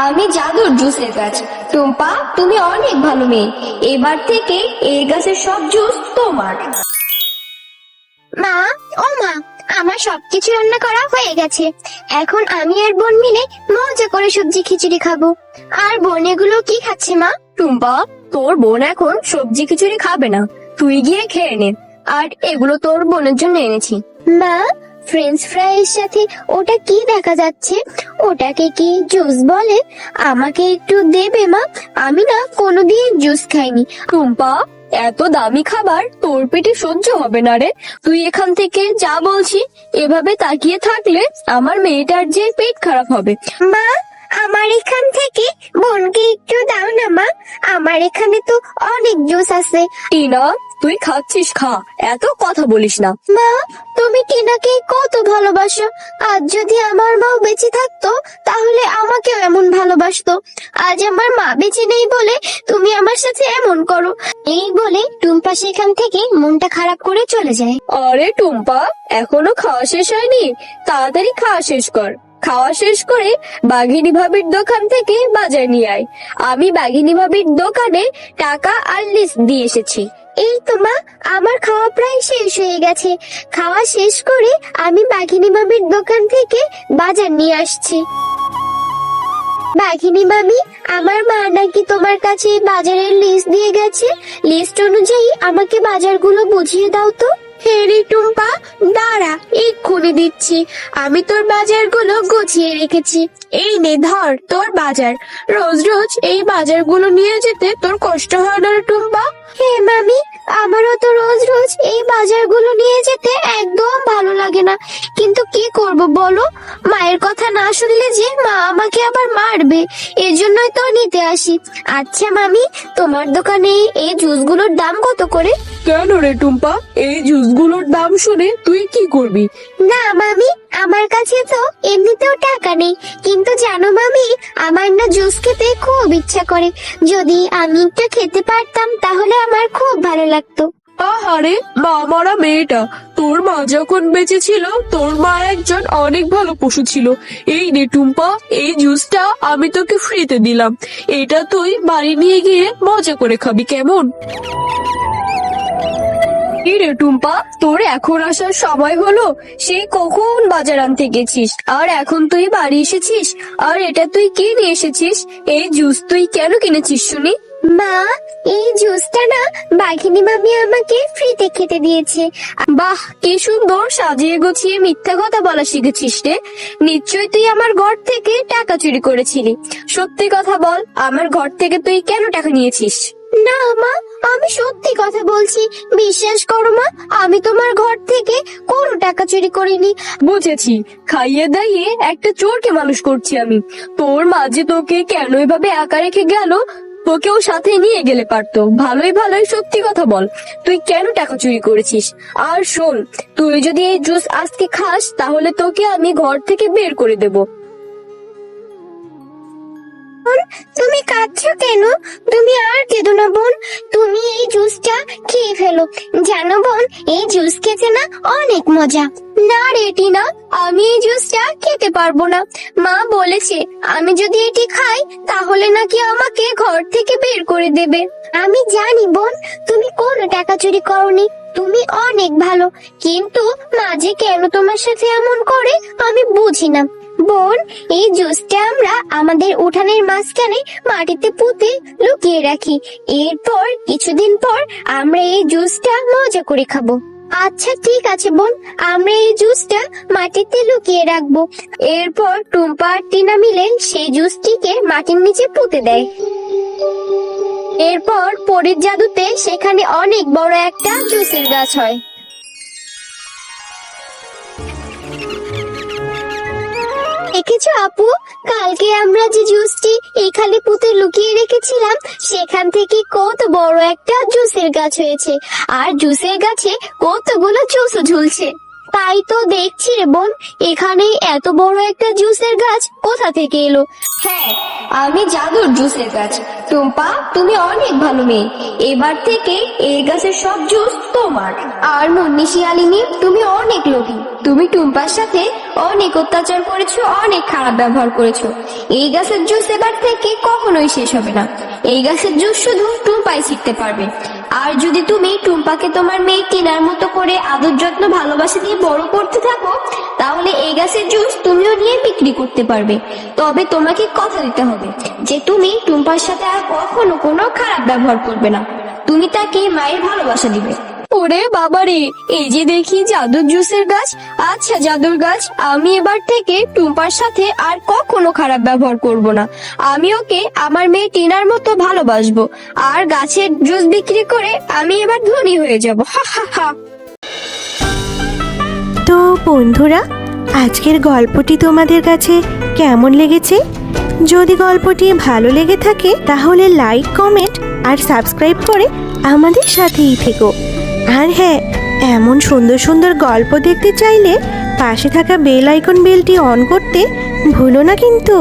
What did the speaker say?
আমি জাদুর জুসের গাছ। টুম্পা, তুমি অনেক ভালো মেয়ে। এবার থেকে এই গাছের সব জুস তোমার। মা, ও মা, আমার সবকিছু রান্না করা হয়ে গেছে। এখন আমি আর বোন মিলে মজা করে সবজি খিচুড়ি খাবো। আর বোন এগুলো কি খাচ্ছে মা? টুম্পা, তোর বোন এখন সবজি খিচুড়ি খাবে না, তুই গিয়ে খেয়ে নে। আর এগুলো তোর বোনের জন্য এনেছি। মা, ফ্রেঞ্চ ফ্রাইয়ের সাথে ওটা কি দেখা যাচ্ছে? ওটাকে কি জুস বলে? আমাকে একটু দেবে মা? আমি না কোনোদিন জুস খাইনি। টুম্পা, এত দামি খাবার তোর পেটে সহ্য হবে না রে। তুই এখান থেকে যা বলছি। এভাবে তাকিয়ে থাকলে আমার মেয়েটার যে পেট খারাপ হবে। মা, আমার এখান থেকে বোনকে একটু দাও না মা। আমার এখানে তো অনেক জুস আছে। টিনা, তুই খাচ্ছিস, খা, এত কথা বলিস না। মা, তুমি টিনাকে কত ভালোবাসো। আজ যদি আমার মাও বেঁচে থাকতো তাহলে আমাকেও এমন ভালোবাসতো। আজ আমার মা বেঁচে নেই বলে তুমি আমার সাথে এমন করো। এই বলে টুম্পা সেখান থেকে মনটা খারাপ করে চলে যায়। আরে টুম্পা, এখনো খাওয়া শেষ হয়নি? তাড়াতাড়ি খাওয়া শেষ কর। খাওয়া শেষ করে বাঘিনী ভাবির দোকান থেকে বাজার নিয়ে আয়। আমি বাঘিনী ভাবির দোকানে টাকা আর লিস্ট দিয়ে এসেছি। এই তো মা, আমার খাওয়া প্রায় শেষ হয়ে গেছে। খাওয়া শেষ করে আমি বাঘিনী মামির দোকান থেকে বাজার নিয়ে আসছি। বাঘিনী মামি, আমার মা নাকি তোমার কাছে বাজারের লিস্ট দিয়ে গেছে। লিস্ট অনুযায়ী আমাকে বাজারগুলো বুঝিয়ে দাও তো। হেরি টুম্পা, দাঁড়া, এক্ষুনি দিচ্ছি। আমি তোর বাজারগুলো গুছিয়ে রেখেছি। এই নে ধর তোর বাজার। রোজ রোজ এই বাজারগুলো নিয়ে যেতে তোর কষ্ট হয় না রে টুম্পা? হে মামি, আমারও তো রোজ রোজ এই বাজারগুলো নিয়ে যেতে একদম ভালো লাগে না। কিন্তু কি করব বলো? মায়ের কথা না শুনলে যে মা আমাকে আবার মারবে। এর জন্যই তো নিতে আসি। আচ্ছা মামি, তোমার দোকানে এই জুসগুলোর দাম কত করে? কেন রে টুম্পা, এই জুসগুলোর দাম শুনে তুই কি করবি? না মামি, আমার কাছে তো এমনিতেও টাকা নেই। কিন্তু জানো মামি, আমার না জুস খেতে খুব ইচ্ছা করে। যদি আমি একটু খেতে পারতাম তাহলে আমার খুব ভালো লাগতো। আহারে মা মারা মেয়েটা, তোর মা যখন বেঁচে ছিল তোর মা একজন অনেক ভালো পশু ছিল। এই নে টুম্পা, এই জুসটা আমি তোকে ফ্রিতে দিলাম। এটা তুই বাড়ি নিয়ে গিয়ে মজা করে খাবি, কেমন? কি রে টুম্পা, তোর এখন আসার সময় হলো? সেই কখন বাজার আনতে গেছিস আর এখন তুই বাড়ি এসেছিস? আর এটা তুই কি নিয়ে এসেছিস? এই জুস তুই কেন কিনেছিস শুনি? মা, এই জুসটা না বাঘিনী মামি আমাকে ফ্রিতে খেতে দিয়েছে। বাহ, কি সুন্দর সাজিয়ে গুছিয়ে মিথ্যা কথা বলা শিখেছিস রে। নিশ্চয় তুই আমার ঘর থেকে টাকা চুরি করেছিলি। সত্যি কথা বল, আমার ঘর থেকে তুই কেন টাকা নিয়েছিস? না মা, আমি সত্যি কথা বলছি। বিশ্বাস করো মা, আমি তোমার ঘর থেকে কোনো টাকা চুরি করিনি। বুঝেছি, খাইয়ে দাইয়ে একটা চোরকে মানুষ করছি আমি। তোর মা যে তোকে কেন এভাবে একা রেখে গেল, তোকেও সাথে নিয়ে গেলে পারতো। ভালোই ভালোই সত্যি কথা বল, তুই কেন টাকা চুরি করেছিস? আর শোন, তুই যদি এই জুস আজকে খাস তাহলে তোকে আমি ঘর থেকে বের করে দেব। তুমি কাঁদছো কেন? তুমি আর কেঁদো না বোন। তুমি এই জুসটা খেয়ে ফেলো। জানো বোন, এই জুস খেতে না অনেক মজা। না রে টিনা, আমি এই জুসটা খেতে পারবো না। মা বলেছে আমি যদি এটি খাই তাহলে নাকি আমাকে ঘর থেকে বের করে দেবে। আমি জানি বোন, তুমি কোনো টাকা চুরি করোনি। তুমি অনেক ভালো। কিন্তু মা যে কেন তোমার সাথে এমন করে আমি বুঝি না। বোন, এই জুসটা আমরা আমাদের উঠানের মাঝখানে মাটিতে পুঁতে লুকিয়ে রাখি। এরপর কিছুদিন পর আমরা এই জুসটা মজা করে খাবো। আচ্ছা ঠিক আছে বোন, আমরা এই জুসটা মাটিতে লুকিয়ে রাখবো। এরপর টুম্পা আর টিনা মিলে সেই জুসটিকে মাটির নিচে পুঁতে দেয়। এরপর পরীর জাদুতে সেখানে অনেক বড় একটা জুসের গাছ হয়। দেখেছো আপু, কালকে আমরা যে জুসটি এখানে পুঁতে লুকিয়ে রেখেছিলাম সেখান থেকে কত বড় একটা জুসের গাছ হয়েছে। আর জুসের গাছে কতগুলো জুসও ঝুলছে। তাই তো দেখছি রে বোন, এখানে এত বড় একটা জুসের গাছ কোথা থেকে এলো? হ্যাঁ, আমি জাদুর জুসের গাছ। টুম্পা, তুমি অনেক ভালো মেয়ে। এবার থেকে এই গাছের সব জুস তোমার। আর মুন্নি শিয়ালিনী, তুমি অনেক লোভী। তুমি টুম্পার সাথে অনেক অত্যাচার করেছো, অনেক খারাপ ব্যবহার করেছো। এই গাছের জুস এবার থেকে কখনোই শেষ হবে না। এই গাছের জুস শুধু টুম্পাই শিখতে পারবে। আর যদি তুমি টুম্পাকে তোমার মেয়ে টিনার মতো করে আদর যত্ন ভালোবাসা দিয়ে বড় করতে থাকো, তাহলে এই গাছের জুস তুমিও নিয়ে বিক্রি করতে পারবে। তবে তোমাকে কথা দিতে হবে যে তুমি টুম্পার সাথে আর কখনো কোনো খারাপ ব্যবহার করবে না। তুমি তাকে মায়ের ভালোবাসা দিবে। ওরে বাবারে, এই যে দেখি জাদুর জুসের গাছ। আচ্ছা জাদুর গাছ, আমি এবার থেকে টুম্পার সাথে আর কখনো খারাপ ব্যবহার করব না। আমি ওকে আমার মেয়ে টিনার মতো ভালোবাসবো, আর গাছের জুস বিক্রি করে আমি এবার ধনী হয়ে যাব। হা হা হা। তো বন্ধুরা, আজকের গল্পটি তোমাদের কাছে কেমন লেগেছে? যদি গল্পটি ভালো লেগে থাকে তাহলে লাইক, কমেন্ট আর সাবস্ক্রাইব করে আমাদের সাথেই থেকো। আর হ্যাঁ, এমন সুন্দর সুন্দর গল্প দেখতে চাইলে পাশে থাকা বেল আইকন বেলটি অন করতে ভুলো না কিন্তু।